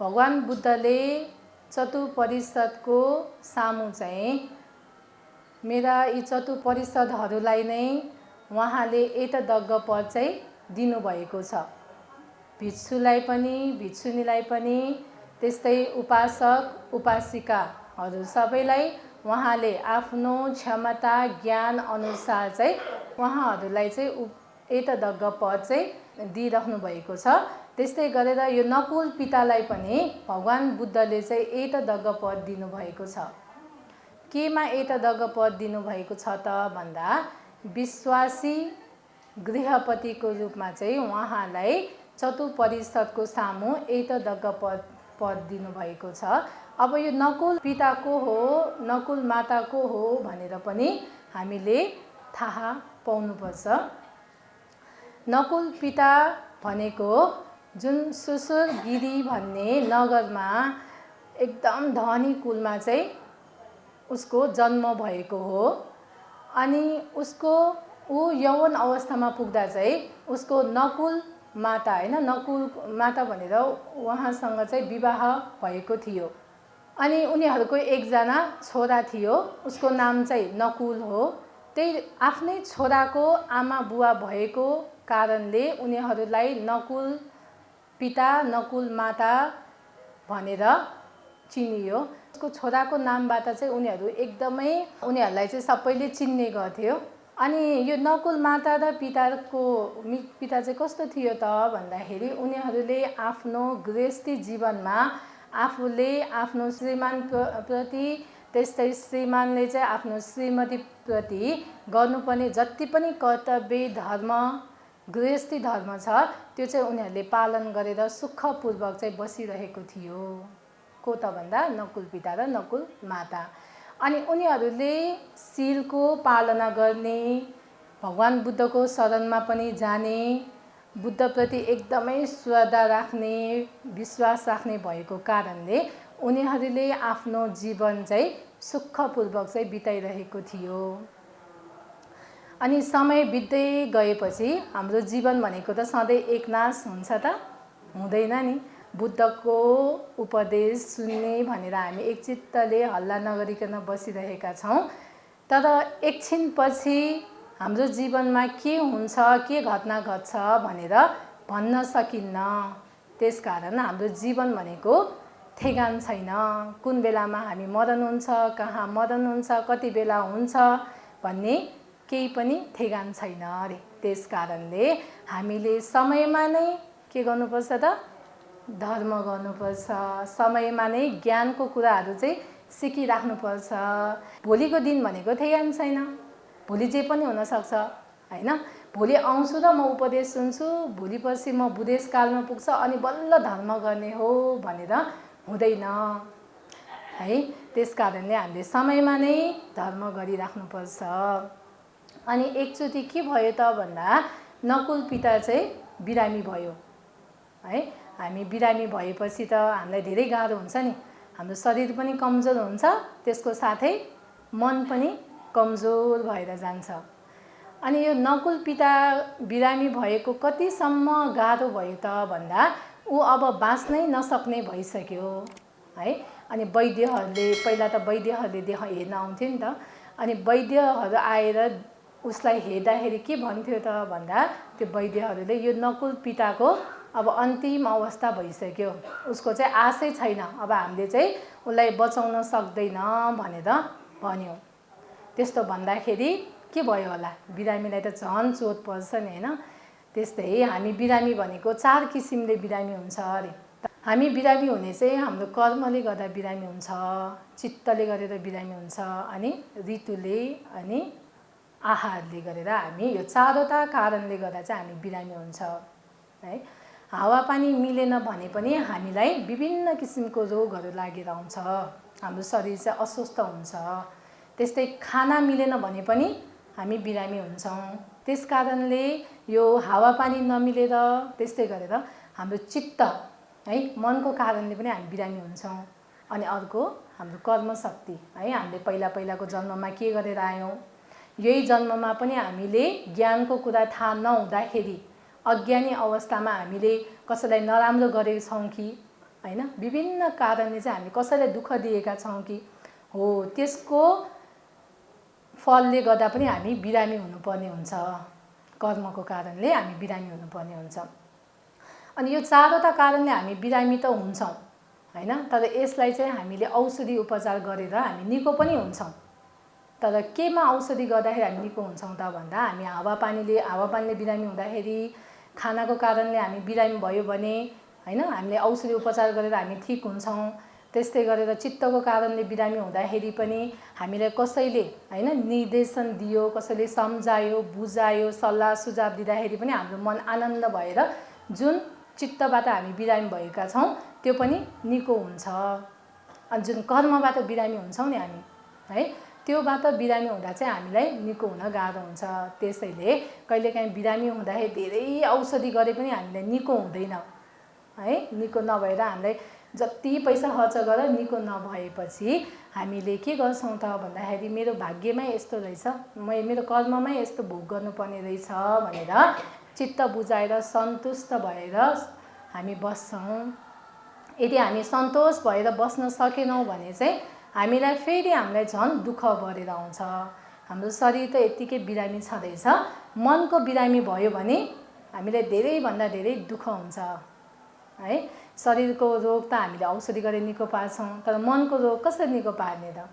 भगवान बुद्धले चतुपरिषदको सामु चाहिँ मेरा यी चतुपरिषदहरूलाई नै उहाँले एतदग्ग पद चाहिँ दिनुभएको छ। भिक्षुलाई पनि भिक्षुनीलाई पनि त्यस्तै उपासक उपासिकाहरू सबैलाई उहाँले आफ्नो क्षमता ज्ञान अनुसार चाहिँ उहाँहरूलाई चाहिँ एतदग्ग पद चाहिँ दिइराख्नु भएको छ। त्यस्तै गरेर यो नकुल पितालाई पनि भगवान बुद्धले चाहिँ एतदग्ग पद दिनुभएको छ। केमा एतदग्ग पद दिनुभएको छ त भन्दा विश्वासी गृहपतिको रूपमा चाहिँ उहाँलाई चतुपरिषदको सामु एतदग्ग पद दिनुभएको छ। अब यो नकुल पिता को हो नकुल माता को हो भनेर पनि हामीले थाहा पाउनुपर्छ। नकुल पिता भनेको जुन सुसुरगिरी भन्ने नगरमा एकदम धनी कुलमा चाहिँ उसको जन्म भएको हो। अनि ऊ यौवन अवस्थामा पुग्दा चाहिँ उसको नकुल माता हैन नकुल माता भनेर उहाँसँग चाहिँ विवाह भएको थियो। अनि उनीहरूको एकजना छोरा थियो, उसको नाम चाहिँ नकुल हो। त्यही आफ्नै छोराको आमा बुवा भएको कारणले उनीहरूलाई नकुल पिता नकुल माता भनेर चिनियो। उसको छोराको नामबाट चाहिँ उनीहरूलाई चाहिँ सबैले चिन्ने गर्थ्यो। अनि यो नकुल माता र पिता चाहिँ कस्तो थियो त भन्दाखेरि उनीहरूले आफ्नो गृहस्थी जीवनमा आफूले आफ्नो श्रीमान प्रति त्यस्तै श्रीमानले चाहिँ आफ्नो श्रीमती प्रति गर्नुपर्ने जति पनि कर्तव्य धर्म गृहस्थी धर्म छ त्यो चाहिँ उनीहरूले पालन गरेर सुखपूर्वक चाहिँ बसिरहेको थियो। को त भन्दा नकुल पिता र नकुल माता। अनि उनीहरूले शीलको पालना गर्ने, भगवान बुद्धको शरणमा पनि जाने, बुद्धप्रति एकदमै श्रद्धा राख्ने, विश्वास राख्ने भएको कारणले उनीहरूले आफ्नो जीवन चाहिँ सुखपूर्वक चाहिँ बिताइरहेको थियो। अनि समय बित्दै गएपछि हाम्रो जीवन भनेको त सधैँ एकनाश हुन्छ त हुँदैन नि। बुद्धको उपदेश सुन्ने भनेर हामी एकचित्तले हल्ला नगरिकन बसिरहेका छौँ। तर एकछिनपछि हाम्रो जीवनमा के हुन्छ के घटना घट्छ भनेर भन्न सकिन्न। त्यसकारण हाम्रो जीवन भनेको ठेगान छैन। कुन बेलामा हामी मरण हुन्छ, कहाँ मरण हुन्छ, कति बेला हुन्छ भन्ने केही पनि ठेगान छैन अरे। त्यसकारणले हामीले समयमा नै के गर्नुपर्छ त धर्म गर्नुपर्छ। समयमा नै ज्ञानको कुराहरू चाहिँ सिकिराख्नुपर्छ। भोलिको दिन भनेको ठेगान छैन, भोलि जे पनि हुनसक्छ हैन। भोलि आउँछु र म उपदेश सुन्छु, भोलि पछि म बुढेसकालमा पुग्छ अनि बल्ल धर्म गर्ने हो भनेर हुँदैन है। त्यसकारणले हामीले समयमा नै धर्म गरिराख्नुपर्छ। अनि एकचोटि के भयो त भन्दा नकुल पिता चाहिँ बिरामी भयो है। हामी बिरामी भएपछि त हामीलाई धेरै गाह्रो हुन्छ नि। हाम्रो शरीर पनि कमजोर हुन्छ, त्यसको साथै मन पनि कमजोर भएर जान्छ। अनि यो नकुल पिता बिरामी भएको कतिसम्म गाह्रो भयो त भन्दा ऊ अब बाँच्नै नसक्ने भइसक्यो है। अनि वैद्यहरूले पहिला त वैद्यहरूले हेर्न आउँथ्यो नि त। अनि वैद्यहरू आएर उसलाई हेर्दाखेरि के भन्थ्यो त भन्दा त्यो वैद्यहरूले यो नकुल पिताको अब अन्तिम अवस्था भइसक्यो, उसको चाहिँ आशै छैन, अब हामीले चाहिँ उसलाई बचाउन सक्दैन भनेर भन्यो। त्यस्तो भन्दाखेरि के भयो होला, बिरामीलाई त झन् चोट पर्छ नि हैन। त्यस्तै हामी बिरामी भनेको 4 किसिमले बिरामी हुन्छ अरे। हामी बिरामी हुने चाहिँ हाम्रो कर्मले गर्दा बिरामी हुन्छ, चित्तले गरेर बिरामी हुन्छ, अनि ऋतुले अनि आहारले गरेर हामी यो 4वटा कारणले गर्दा चाहिँ हामी बिरामी हुन्छ है। हावापानी मिलेन भने पनि हामीलाई विभिन्न किसिमको रोगहरू लागेर आउँछ, हाम्रो शरीर चाहिँ अस्वस्थ हुन्छ। त्यस्तै खाना मिलेन भने पनि हामी बिरामी हुन्छौँ। त्यसकारणले यो हावापानी नमिलेर त्यस्तै गरेर हाम्रो चित्त है मनको कारणले पनि हामी बिरामी हुन्छौँ। अनि अर्को हाम्रो कर्मशक्ति है, हामीले पहिलाको जन्ममा के गरेर आयौँ, यही जन्ममा पनि हामीले ज्ञानको कुरा थाहा नहुँदाखेरि अज्ञानी अवस्थामा हामीले कसैलाई नराम्रो गरेछौँ कि हैन, विभिन्न कारणले चाहिँ हामी कसैलाई दुःख दिएका छौँ कि हो, त्यसको फलले गर्दा पनि हामी बिरामी हुनुपर्ने हुन्छ। कर्मको कारणले हामी बिरामी हुनुपर्ने हुन्छ। अनि यो चारवटा कारणले हामी बिरामी त हुन्छौँ हैन, तर यसलाई चाहिँ हामीले औषधि उपचार गरेर हामी निको पनि हुन्छौँ। तर केमा औषधि गर्दाखेरि हामी निको हुन्छौँ त भन्दा हामी हावापानीले बिरामी हुँदाखेरि, खानाको कारणले हामी बिरामी भयो भने हैन, हामीले औषधि उपचार गरेर हामी ठिक हुन्छौँ। त्यस्तै गरेर चित्तको कारणले बिरामी हुँदाखेरि पनि हामीलाई कसैले हैन निर्देशन दियो, कसैले सम्झायो, बुझायो, सल्लाह सुझाव दिँदाखेरि पनि हाम्रो मन आनन्द भएर जुन चित्तबाट हामी बिरामी भएका छौँ त्यो पनि निको हुन्छ। अनि जुन कर्मबाट बिरामी हुन्छौँ नि हामी है, त्योबाट बिरामी हुँदा चाहिँ हामीलाई निको हुन गाह्रो हुन्छ। त्यसैले कहिलेकाहीँ बिरामी हुँदाखेरि धेरै औषधि गरे पनि हामीलाई निको हुँदैन है। निको नभएर हामीलाई जति पैसा खर्च गरेर निको नभएपछि हामीले के गर्छौँ त भन्दाखेरि मेरो भाग्यमै यस्तो रहेछ, मेरो कर्ममै यस्तो भोग गर्नुपर्ने रहेछ भनेर चित्त बुझाएर सन्तुष्ट भएर हामी बस्छौँ। यदि हामी सन्तोष भएर बस्न सकेनौँ भने चाहिँ हामीलाई फेरि हामीलाई झन् दुःख बढेर आउँछ। हाम्रो शरीर त यत्तिकै बिरामी छँदैछ, मनको बिरामी भयो भने हामीलाई धेरैभन्दा धेरै दुःख हुन्छ है। शरीरको रोग त हामीले औषधि गरेर निको पार्छौँ, तर मनको रोग कसरी निको पार्ने त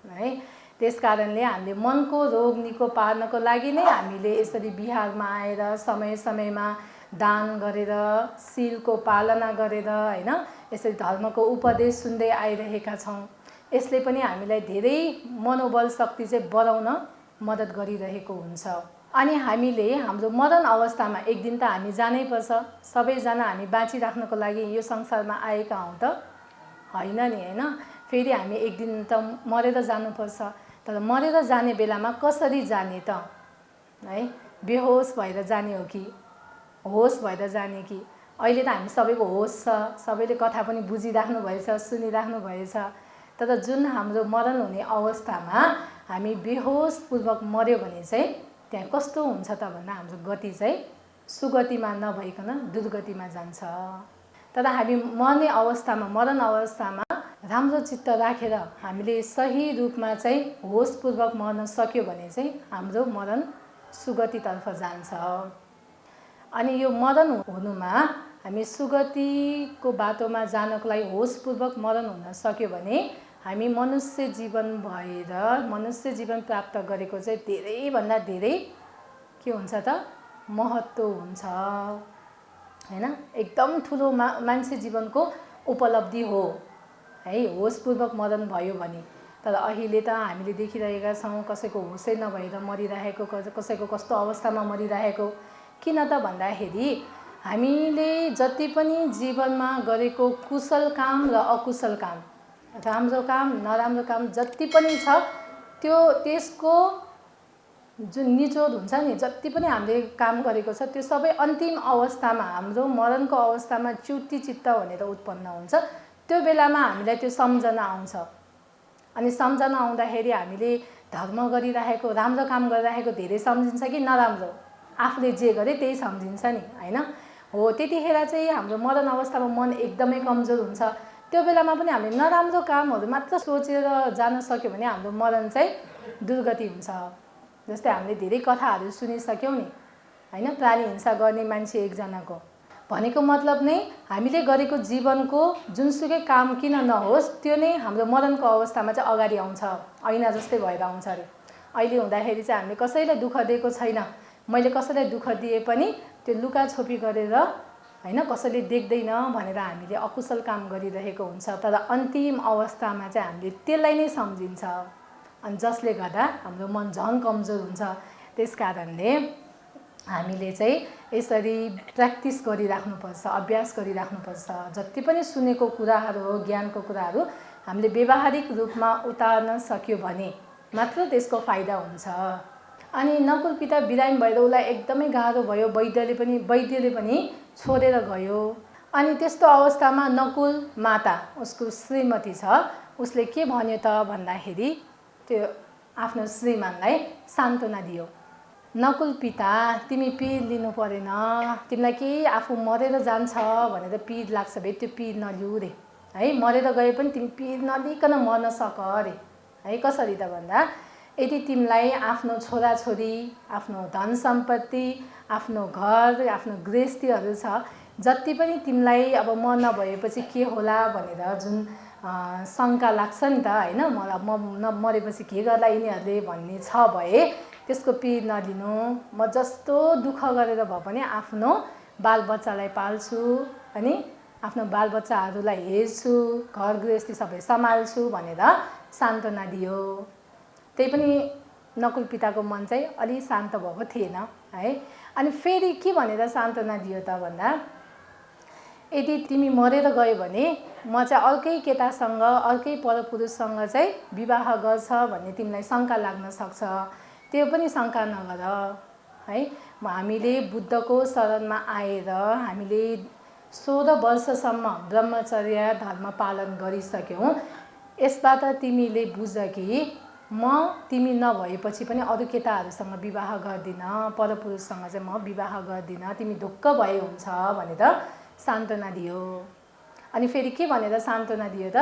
है। त्यसकारणले हामीले मनको रोग निको पार्नको लागि नै हामीले यसरी बिहारमा आएर समय समयमा दान गरेर, शीलको पालना गरेर हैन, यसरी धर्मको उपदेश सुन्दै आइरहेका छौँ। यसले पनि हामीलाई धेरै मनोबल शक्ति चाहिँ बढाउन मद्दत गरिरहेको हुन्छ। अनि हामीले हाम्रो मरण अवस्थामा एक दिन त हामी जानै पर्छ। सबैजना हामी बाँचिराख्नको लागि यो संसारमा आएका हौँ त होइन नि हैन। फेरि हामी एक दिन त मरेर जानुपर्छ। तर मरेर जाने बेलामा कसरी जाने त है। बेहोस भएर जाने हो कि होस भएर जाने कि? अहिले त हामी सबैको होस छ, सबैले कथा पनि बुझिराख्नु भएछ, सुनिराख्नु भएछ। तर जुन हाम्रो मरण हुने अवस्थामा हामी बेहोसपूर्वक मर्यो भने चाहिँ त्यहाँ कस्तो हुन्छ त भन्दा हाम्रो गति चाहिँ सुगतिमा नभइकन दुर्गतिमा जान्छ। तर हामी मर्ने अवस्थामा, मरण अवस्थामा राम्रो चित्त राखेर हामीले सही रूपमा चाहिँ होसपूर्वक मर्न सक्यो भने चाहिँ हाम्रो मरण सुगतितर्फ जान्छ। अनि यो मरण हुनुमा हामी सुगतिको बाटोमा जानको लागि होसपूर्वक मरण हुन सक्यो भने हामी मनुष्य जीवन भएर मनुष्य जीवन प्राप्त गरेको चाहिँ धेरैभन्दा धेरै के हुन्छ त महत्त्व हुन्छ हैन। एकदम ठुलो मान्छे जीवनको उपलब्धि हो है होसपूर्वक मरण भयो भने। तर अहिले त हामीले देखिरहेका छौँ कसैको होसै नभएर मरिरहेको, कसैको कस्तो अवस्थामा मरिरहेको। किन त भन्दाखेरि हामीले जति पनि जीवनमा गरेको कुशल काम र अकुशल काम, राम्रो काम नराम्रो काम जति पनि छ त्यसको जुन निचोड हुन्छ नि, जति पनि हामीले काम गरेको छ त्यो सबै अन्तिम अवस्थामा हाम्रो मरणको अवस्थामा च्युति चित्त भनेर उत्पन्न हुन्छ। त्यो बेलामा हामीलाई त्यो सम्झना आउँछ। अनि सम्झना आउँदाखेरि हामीले धर्म गरिरहेको, राम्रो काम गरिरहेको धेरै सम्झिन्छ कि नराम्रो? आफूले जे गरे त्यही सम्झिन्छ नि हैन। हो त्यतिखेर चाहिँ हाम्रो मरण अवस्थामा मन एकदमै कमजोर हुन्छ। त्यो बेलामा पनि हामीले नराम्रो कामहरू मात्र सोचेर जान सक्यो भने हाम्रो मरण चाहिँ दुर्गति हुन्छ। जस्तै हामीले धेरै कथाहरू सुनिसक्यौँ नि हैन, प्राणी हिंसा गर्ने मान्छे एकजनाको भनेको मतलब नै हामीले गरेको जीवनको जुनसुकै काम किन नहोस् त्यो नै हाम्रो मरणको अवस्थामा चाहिँ अगाडि आउँछ, ऐना जस्तै भएर आउँछ अरे। अहिले हुँदाखेरि चाहिँ हामीले कसैलाई दुःख दिएको छैन, मैले कसैलाई दुःख दिए पनि त्यो लुकाछोपी गरेर हैन कसैले देख्दैन भनेर हामीले अकुशल काम गरिरहेको हुन्छ। तर अन्तिम अवस्थामा चाहिँ हामीले त्यसलाई नै सम्झिन्छ, अनि जसले गर्दा हाम्रो मन झन् कमजोर हुन्छ। त्यसकारणले हामीले चाहिँ यसरी प्र्याक्टिस गरिराख्नुपर्छ, अभ्यास गरिराख्नुपर्छ। जति पनि सुनेको कुराहरू हो, ज्ञानको कुराहरू हामीले व्यावहारिक रूपमा उतार्न सक्यो भने मात्र त्यसको फाइदा हुन्छ। अनि नकुल पिता बिरामी भएर उसलाई एकदमै गाह्रो भयो, वैद्यले पनि छोडेर गयो। अनि त्यस्तो अवस्थामा नकुल माता, उसको श्रीमती छ, उसले के भन्यो त भन्दाखेरि त्यो आफ्नो श्रीमानलाई सान्त्वना दियो। नकुल पिता तिमी पिर लिनु परेन, तिमीलाई केही आफू मरेर जान्छ भनेर पिर लाग्छ भए त्यो पिर नलिऊ रे है। मरेर गए पनि तिमी पिर नलिकन मर्न सक अरे है। कसरी त भन्दा यदि तिमीलाई आफ्नो छोराछोरी, आफ्नो धन सम्पत्ति, आफ्नो घर, आफ्नो गृहस्थीहरू छ, जति पनि तिमीलाई अब म नभएपछि के होला भनेर जुन शङ्का लाग्छ नि त होइन, म मरेपछि के गर्ला यिनीहरूले भन्ने छ भए त्यसको पिर नलिनु। म जस्तो दुःख गरेर भए पनि आफ्नो बालबच्चालाई पाल्छु अनि आफ्नो बालबच्चाहरूलाई हेर्छु, घर गृहस्थी सबै सम्हाल्छु भनेर सान्त्वना दियो। त्यही पनि नकुल पिताको मन चाहिँ अलि शान्त भएको थिएन है। अनि फेरि के भनेर सान्त्वना दियो त भन्दा यदि तिमी मरेर गयो भने म चाहिँ अर्कै केटासँग, अर्कै परपुरुषसँग चाहिँ विवाह गर्छ भन्ने तिमीलाई शङ्का लाग्न सक्छ, त्यो पनि शङ्का नगर है। हामीले बुद्धको शरणमा आएर हामीले 16 वर्षसम्म ब्रह्मचर्य धर्म पालन गरिसक्यौँ। यसबाट तिमीले बुझ कि म तिमी नभएपछि पनि अरू केटाहरूसँग विवाह गर्दिनँ, परपुरुषसँग चाहिँ म विवाह गर्दिनँ, तिमी ढुक्क भए हुन्छ भनेर सान्त्वना दियो। अनि फेरि के भनेर सान्त्वना दियो त,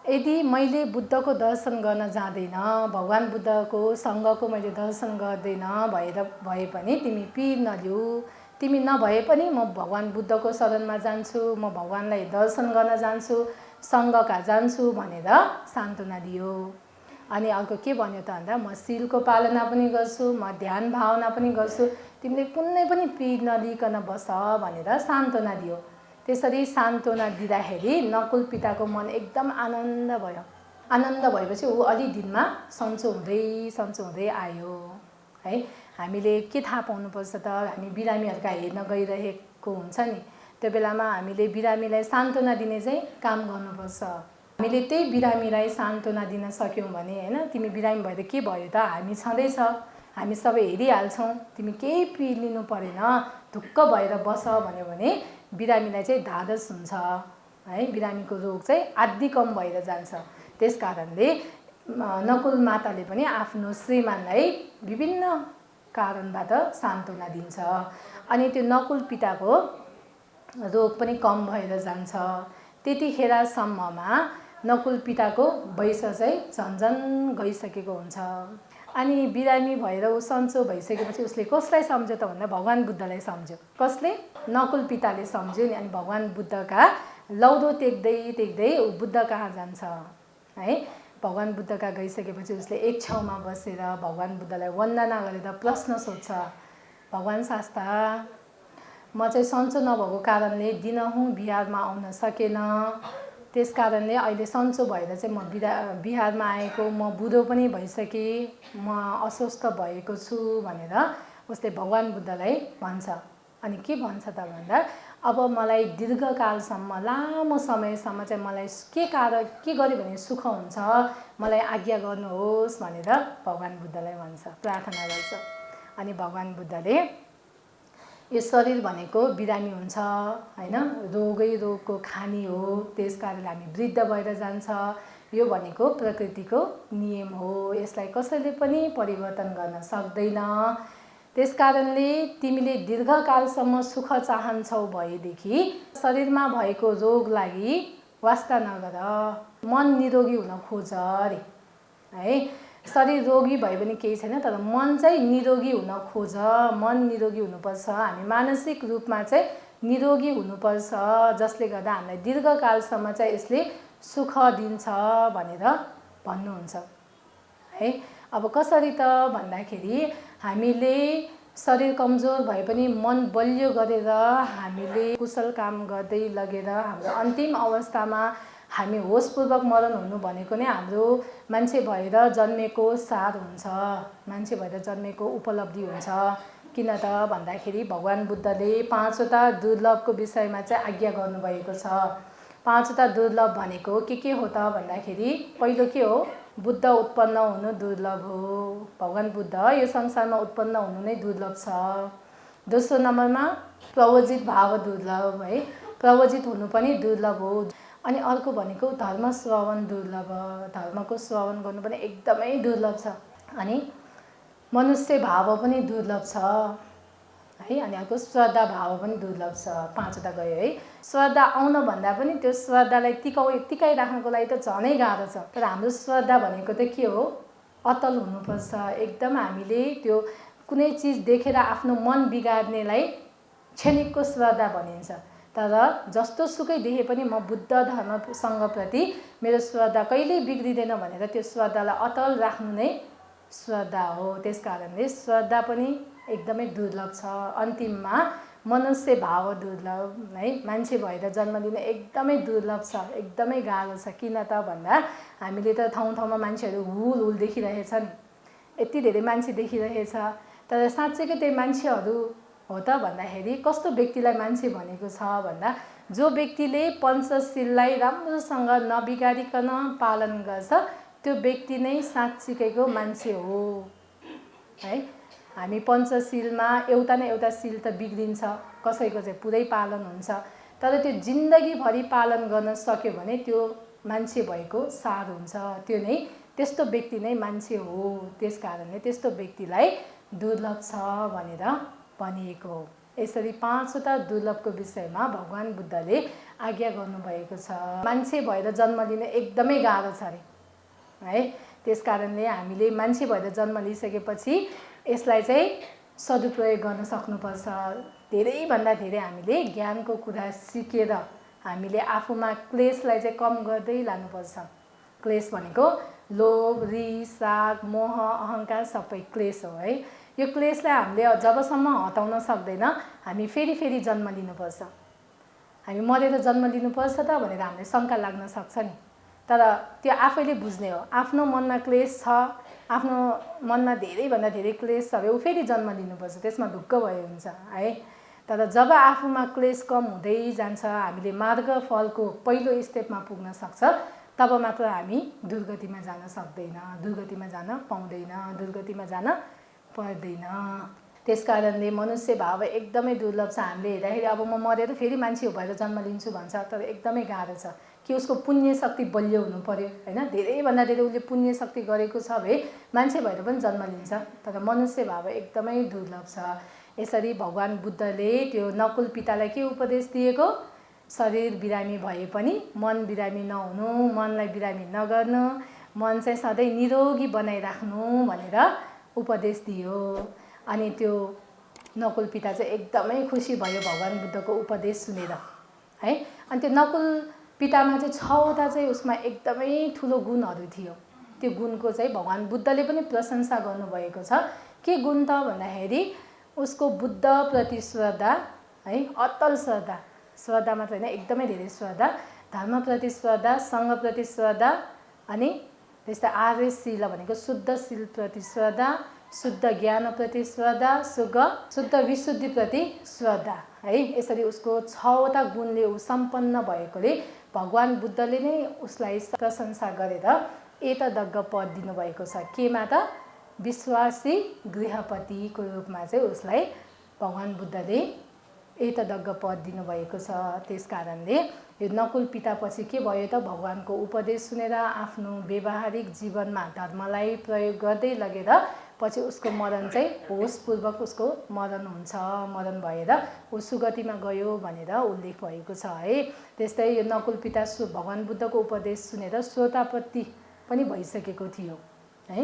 यदि मैले बुद्धको दर्शन गर्न जाँदैन, भगवान बुद्धको सँगको मैले दर्शन गर्दैन भए पनि तिमी पिर नलिऊ, तिमी नभए पनि म भगवान बुद्धको शरणमा जान्छु, म भगवानलाई दर्शन गर्न जान्छु, सँगका जान्छु भनेर सान्त्वना दियो। अनि अर्को के भन्यो त भन्दा म शीलको पालना पनि गर्छु, म ध्यान भावना पनि गर्छु, तिमीले कुनै पनि पिर नलिकन बस भनेर सान्त्वना दियो। त्यसरी सान्त्वना दिँदाखेरि नकुल पिताको मन एकदम आनन्द भयो। आनन्द भएपछि ऊ अलि दिनमा सन्चो हुँदै आयो है। हामीले के थाहा पाउनुपर्छ त, हामी बिरामीहरूका हेर्न गइरहेको हुन्छ नि, त्यो बेलामा हामीले बिरामीलाई सान्त्वना दिने चाहिँ काम गर्नुपर्छ। हामीले त्यही बिरामीलाई सान्त्वना दिन सक्यौँ भने होइन, तिमी बिरामी भएर के भयो त, हामी छँदैछ, हामी सबै हेरिहाल्छौँ, तिमी केही पिर लिनु परेन, ढुक्क भएर बस भन्यो भने बिरामीलाई चाहिँ धादस हुन्छ है। बिरामीको रोग चाहिँ आदि कम भएर जान्छ। त्यस कारणले नकुल माताले पनि आफ्नो श्रीमानलाई विभिन्न कारणबाट सान्त्वना दिन्छ। अनि त्यो नकुल पिताको रोग पनि कम भएर जान्छ। त्यतिखेरसम्ममा नकुल पिताको वयस चाहिँ झन्झन गइसकेको हुन्छ। अनि बिरामी भएर ऊ सन्चो भइसकेपछि उसले कसलाई सम्झ्यो त भन्दा भगवान बुद्धलाई सम्झ्यो। कसले? नकुल पिताले सम्झ्यो नि। अनि भगवान बुद्धका लौरो टेक्दै ऊ बुद्ध कहाँ जान्छ है। भगवान बुद्धका गइसकेपछि उसले एक ठाउँमा बसेर भगवान बुद्धलाई वन्दना गरेर प्रश्न सोध्छ, भगवान शास्ता म चाहिँ सन्चो नभएको कारणले दिनहुँ बिहारमा आउन सकेन, त्यस कारणले अहिले सन्चो भएर चाहिँ म बिहारमा आएको, म बुढो पनि भइसकेँ, म अस्वस्थ भएको छु भनेर उसले भगवान बुद्धलाई भन्छ। अनि के भन्छ त भन्दा अब मलाई दीर्घकालसम्म लामो समयसम्म चाहिँ मलाई के गर्यो भने सुख हुन्छ, मलाई आज्ञा गर्नुहोस् भनेर भगवान बुद्धलाई भन्छ, प्रार्थना गर्छ। अनि भगवान बुद्धले यो शरीर भनेको बिरामी हुन्छ होइन, रोगै रोगको खानी हो, त्यस कारणले हामी वृद्ध भएर जान्छ, यो भनेको प्रकृतिको नियम हो, यसलाई कसैले पनि परिवर्तन गर्न सक्दैन। त्यस कारणले तिमीले दीर्घकालसम्म सुख चाहन्छौ भएदेखि शरीरमा भएको रोग लागि वास्ता नगर, मन निरोगी हुन खोज अरे है। शरीर रोगी भयो भने केही छैन, तर मन चाहिँ निरोगी हुन खोज, मन निरोगी हुनुपर्छ। हामी मानसिक रूपमा चाहिँ निरोगी हुनुपर्छ, जसले गर्दा हामीलाई दीर्घकालसम्म चाहिँ यसले सुख दिन्छ भनेर भन्नुहुन्छ है। अब कसरी त भन्दाखेरि हामीले शरीर कमजोर भए पनि मन बलियो गरेर हामीले कुशल काम गर्दै लगेर हाम्रो अन्तिम अवस्थामा हामी होसपूर्वक मरण हुनु भनेको नै हाम्रो मान्छे भएर जन्मेको सार हुन्छ, मान्छे भएर जन्मेको उपलब्धि हुन्छ। किन त भन्दाखेरि भगवान बुद्धले 5वटा दुर्लभको विषयमा चाहिँ आज्ञा गर्नुभएको छ। 5वटा दुर्लभ भनेको के हो त भन्दाखेरि पहिलो के हो, बुद्ध उत्पन्न हुनु दुर्लभ हो, भगवान बुद्ध यो संसारमा उत्पन्न हुनु नै दुर्लभ छ। दोस्रो नम्बरमा प्रवजित भाव दुर्लभ है, प्रवजित हुनु पनि दुर्लभ हो। अनि अर्को भनेको धर्म श्रवण दुर्लभ, धर्मको श्रवण गर्नु पनि एकदमै दुर्लभ छ। अनि मनुष्य भाव पनि दुर्लभ छ है। अनि अर्को श्रद्धा भाव पनि दुर्लभ छ। 5वटा गयो है। श्रद्धा आउन भन्दा पनि त्यो श्रद्धालाई टिकाइराख्नको लागि त झनै गाह्रो छ। तर हाम्रो श्रद्धा भनेको त के हो? अटल हुनुपर्छ। एकदम हामीले त्यो कुनै चिज देखेर आफ्नो मन बिगार्नेलाई क्षणिकको श्रद्धा भनिन्छ। तर जस्तो सुकै देखे पनि म बुद्ध धर्मसँग प्रति मेरो श्रद्धा कहिल्यै बिग्रिँदैन भनेर त्यो श्रद्धालाई अटल राख्नु नै श्रद्धा हो। त्यसकारणले श्रद्धा पनि एकदमै दुर्लभ छ। अन्तिममा मनुष्य भाव दुर्लभ है। मान्छे भएर जन्म लिन एकदमै दुर्लभ छ, एकदमै गाह्रो छ। किन त भन्दा हामीले त ठाउँ ठाउँमा मान्छेहरू हुल देखिरहेछ नि, यति धेरै मान्छे देखिरहेछ। तर साँच्चैको त्यो मान्छेहरू हो त भन्दाखेरि कस्तो व्यक्तिलाई मान्छे भनेको छ भन्दा जो व्यक्तिले पञ्चशीललाई राम्रोसँग नबिगारिकन पालन गर्छ त्यो व्यक्ति नै साँच्चीकैको मान्छे हो है। हामी पञ्चशीलमा एउटा न एउटा शील त बिग्रिन्छ, कसैको चाहिँ पुरै पालन हुन्छ। तर त्यो जिन्दगीभरि पालन गर्न सक्यो भने त्यो मान्छे भएको सार हुन्छ। त्यो नै त्यस्तो व्यक्ति नै मान्छे हो। त्यसकारणले त्यस्तो व्यक्तिलाई दुर्लभ छ भनेर भनिएको हो। यसरी 5वटा दुर्लभको विषयमा भगवान बुद्धले आज्ञा गर्नुभएको छ। मान्छे भएर जन्म लिन एकदमै गाह्रो छ अरे है। त्यसकारणले हामीले मान्छे भएर जन्म लिइसकेपछि यसलाई चाहिँ सदुपयोग गर्न सक्नुपर्छ। धेरैभन्दा धेरै हामीले ज्ञानको कुरा सिकेर हामीले आफूमा क्लेशलाई चाहिँ कम गर्दै लानुपर्छ। क्लेश भनेको लोभ, रिस, राग, मोह, अहङ्कार सबै क्लेश हो है। यो क्लेशलाई हामीले जबसम्म हटाउन सक्दैन हामी फेरि जन्म लिनुपर्छ। हामी मरेर जन्म लिनुपर्छ त भनेर हामीलाई शङ्का लाग्न सक्छ नि। तर त्यो आफैले बुझ्ने हो। आफ्नो मनमा क्लेश छ, आफ्नो मनमा धेरैभन्दा धेरै क्लेश छ भने ऊ फेरि जन्म लिनुपर्छ, त्यसमा ढुक्क भयो हुन्छ है। तर जब आफूमा क्लेश कम हुँदै जान्छ, हामीले मार्ग फलको पहिलो स्टेपमा पुग्न सक्छ, तब मात्र हामी दुर्गतिमा जान सक्दैन, दुर्गतिमा जान पाउँदैन, दुर्गतिमा जान पर्दैन। त्यसकारणले मनुष्य भाव एकदमै दुर्लभ छ। हामीले हेर्दाखेरि अब म मरेर फेरि मान्छे भएर जन्म लिन्छु भन्छ, तर एकदमै गाह्रो छ कि उसको पुण्य शक्ति बलियो हुनु पर्यो हैन। धेरैभन्दा धेरै उसले पुण्य शक्ति गरेको छ भए मान्छे भएर पनि जन्म लिन्छ। तर मनुष्य भाव एकदमै दुर्लभ छ। यसरी भगवान बुद्धले त्यो नकुल पितालाई के उपदेश दिएको? शरीर बिरामी भए पनि मन बिरामी नहुनु, मनलाई बिरामी नगर्नु, मन चाहिँ सधैँ निरोगी बनाइराख्नु भनेर उपदेश दियो। अनि त्यो नकुल पिता चाहिँ एकदमै खुसी भयो भगवान बुद्धको उपदेश सुनेर है। अनि त्यो नकुल पितामा चाहिँ 6वटा चाहिँ उसमा एकदमै ठुलो गुणहरू थियो। त्यो गुणको चाहिँ भगवान बुद्धले पनि प्रशंसा गर्नुभएको छ। के गुण त भन्दाखेरि उसको बुद्धप्रति श्रद्धा है, अटल श्रद्धा, श्रद्धा मात्र होइन एकदमै धेरै श्रद्धा, धर्मप्रति श्रद्धा, सङ्घप्रति श्रद्धा, अनि त्यस्तै आर्यशील भनेको शुद्ध शीलप्रति श्रद्धा, शुद्ध ज्ञानप्रति श्रद्धा, शुद्ध विशुद्धिप्रति श्रद्धा है। यसरी उसको 6वटा गुणले ऊ सम्पन्न भएकोले भगवान बुद्धले नै उसलाई प्रशंसा गरेर एतदग्ग पद दिनुभएको छ। केमा त? विश्वासी गृहपतिको रूपमा चाहिँ उसलाई भगवान बुद्धले एतदग्ग पद दिनुभएको छ। त्यसकारणले यो नकुल पितापछि के भयो त? भगवानको उपदेश सुनेर आफ्नो व्यवहारिक जीवनमा धर्मलाई प्रयोग गर्दै लगेर पछि उसको मरण चाहिँ होसपूर्वक उसको मरण हुन्छ, मरण भएर ऊ सुगतिमा गयो भनेर उल्लेख भएको छ है। त्यस्तै यो नकुल पिता भगवान बुद्धको उपदेश सुनेर श्रोतापत्ति पनि भइसकेको थियो है।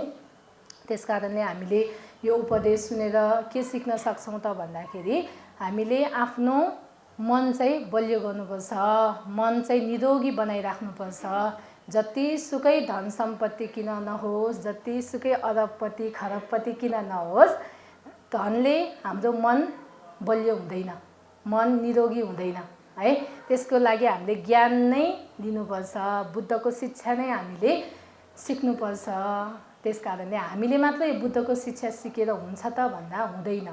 त्यसकारणले हामीले यो उपदेश सुनेर के सिक्न सक्छौँ त भन्दाखेरि हामीले आफ्नो मन चाहिँ बलियो गर्नुपर्छ, मन चाहिँ निरोगी बनाइराख्नुपर्छ। जतिसुकै धन सम्पत्ति किन नहोस्, जतिसुकै अरबपति खरबपति किन नहोस्, धनले हाम्रो मन बलियो हुँदैन, मन निरोगी हुँदैन है। त्यसको लागि हामीले ज्ञान नै लिनुपर्छ, बुद्धको शिक्षा नै हामीले सिक्नुपर्छ। त्यसकारणले हामीले मात्रै बुद्धको शिक्षा सिकेर हुन्छ त भन्दा हुँदैन।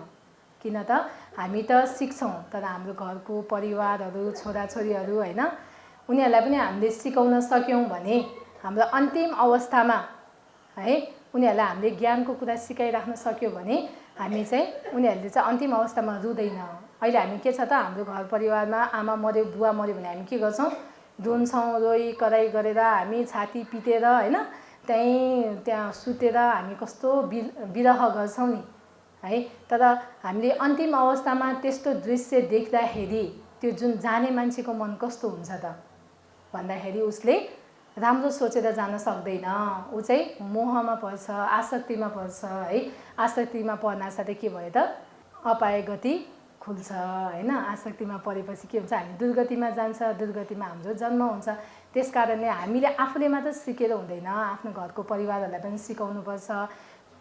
किन त? हामी त सिक्छौँ तर हाम्रो घरको परिवारहरू, छोराछोरीहरू हैन, उनीहरूलाई पनि हामीले सिकाउन सक्यौँ भने हाम्रो अन्तिम अवस्थामा है उनीहरूलाई हामीले ज्ञानको कुरा सिकाइराख्न सक्यो भने हामी चाहिँ उनीहरूले चाहिँ अन्तिम अवस्थामा रुँदैन। अहिले हामी के छ त, हाम्रो घर परिवारमा आमा मऱ्यो, बुवा मऱ्यो भने हामी के गर्छौँ? रुन्छौँ, रोइ कराइ गरेर हामी छाती पिटेर हैन त्यहाँ सुतेर हामी कस्तो विरह गर्छौँ नि है। तर हामीले अन्तिम अवस्थामा त्यस्तो दृश्य देख्दाखेरि त्यो जुन जाने मान्छेको मन कस्तो हुन्छ त भन्दाखेरि उसले राम्रो सोचेर जान सक्दैन, ऊ चाहिँ मोहमा पर्छ, आसक्तिमा पर्छ है। आसक्तिमा पर्नासाथै के भयो त अपाय गति खुल्छ हैन। आसक्तिमा परेपछि के हुन्छ, हामी दुर्गतिमा जान्छ, दुर्गतिमा हाम्रो जन्म हुन्छ। त्यसकारणले हामीले आफूले मात्र सिकेर हुँदैन, आफ्नो घरको परिवारहरूलाई पनि सिकाउनुपर्छ।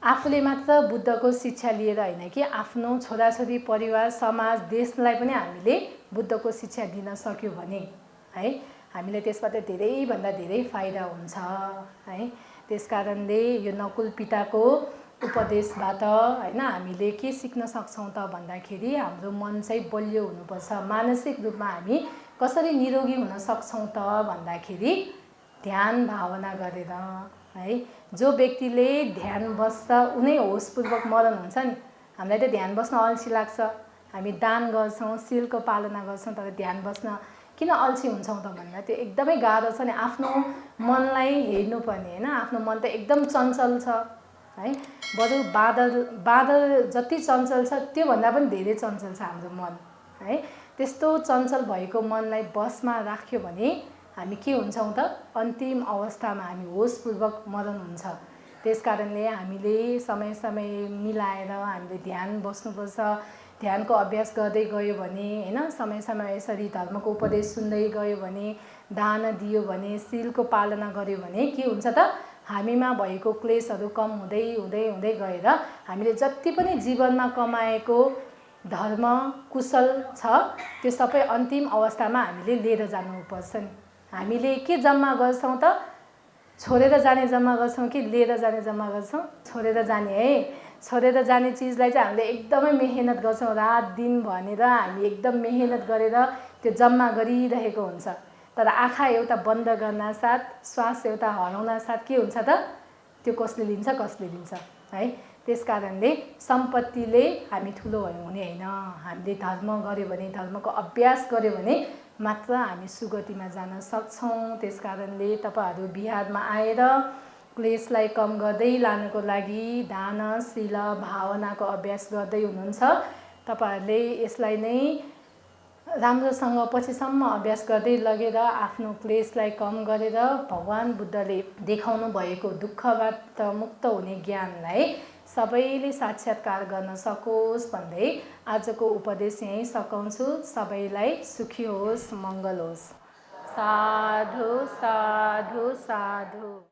आफूले मात्र बुद्धको शिक्षा लिएर होइन कि आफ्नो छोराछोरी, परिवार, समाज, देशलाई पनि हामीले बुद्धको शिक्षा दिन सक्यो भने है हामीलाई त्यसबाट धेरैभन्दा धेरै फाइदा हुन्छ है। त्यसकारणले यो नकुल पिताको उपदेशबाट हैन हामीले के सिक्न सक्छौँ त भन्दाखेरि हाम्रो मन चाहिँ बलियो हुनुपर्छ। मानसिक रूपमा हामी कसरी निरोगी हुन सक्छौँ त भन्दाखेरि ध्यान भावना गरेर है। जो व्यक्तिले ध्यान बस्छ उनै होसपूर्वक मरण हुन्छ नि। हामीलाई त ध्यान बस्न अल्छी लाग्छ, हामी दान गर्छौँ, शीलको पालना गर्छौँ, तर ध्यान बस्न किन अल्छी हुन्छौँ त भन्दा त्यो एकदमै गाह्रो छ नि। आफ्नो मनलाई हेर्नुपर्ने हैन। आफ्नो मन त एकदम चञ्चल छ है। बरु बादल जति चञ्चल छ त्योभन्दा पनि धेरै चञ्चल छ हाम्रो मन है। त्यस्तो चञ्चल भएको मनलाई बसमा राख्यो भने हामी के हुन्छौँ त अन्तिम अवस्थामा हामी होसपूर्वक मरण हुन्छ। त्यसकारणले हामीले समय समय मिलाएर हामीले ध्यान बस्नुपर्छ। ध्यानको अभ्यास गर्दै गयो भने हैन, समय समय यसरी धर्मको उपदेश सुन्दै गयो भने, दान दियो भने, शीलको पालना गर्यो भने के हुन्छ त हामीमा भएको क्लेशहरू कम हुँदै हुँदै हुँदै गएर हामीले जति पनि जीवनमा कमाएको धर्म कुशल छ त्यो सबै अन्तिम अवस्थामा हामीले लिएर जानुपर्छ नि। हामीले के जम्मा गर्छौँ त छोडेर जाने जम्मा गर्छौँ कि लिएर जाने जम्मा गर्छौँ? छोडेर जाने है। छोडेर जाने चिजलाई चाहिँ हामीले एकदमै मेहनत गर्छौँ, रात दिन भनेर हामी एकदम मेहनत गरेर त्यो जम्मा गरिरहेको हुन्छ। तर आँखा एउटा बन्द गर्न साथ, श्वास एउटा हराउन साथ के हुन्छ त त्यो कसले लिन्छ कसले लिन्छ है। त्यसकारणले सम्पत्तिले हामी ठुलो हुने होइन। हामीले धर्म गर्यो भने, धर्मको अभ्यास गर्यो भने मात्र हामी सुगतिमा जान सक्छौँ। त्यसकारणले तपाईहरु बिहारमा आएर क्लेशलाई कम गर्दै लानको लागि दान, शील, भावनाको अभ्यास गर्दै हुनुहुन्छ। तपाईहरुले यसलाई नै राम्रोसँग पछिसम्म अभ्यास गर्दै लगेर आफ्नो क्लेशलाई कम गरेर भगवान बुद्धले देखाउनु भएको दुःखबाट मुक्त हुने ज्ञानलाई सबैले साक्षात्कार गर्न सकोस् भन्दै आजको उपदेश यही सकाउँछु। सबैलाई सुखी होस्, मङ्गल होस्। साधु साधु साधु।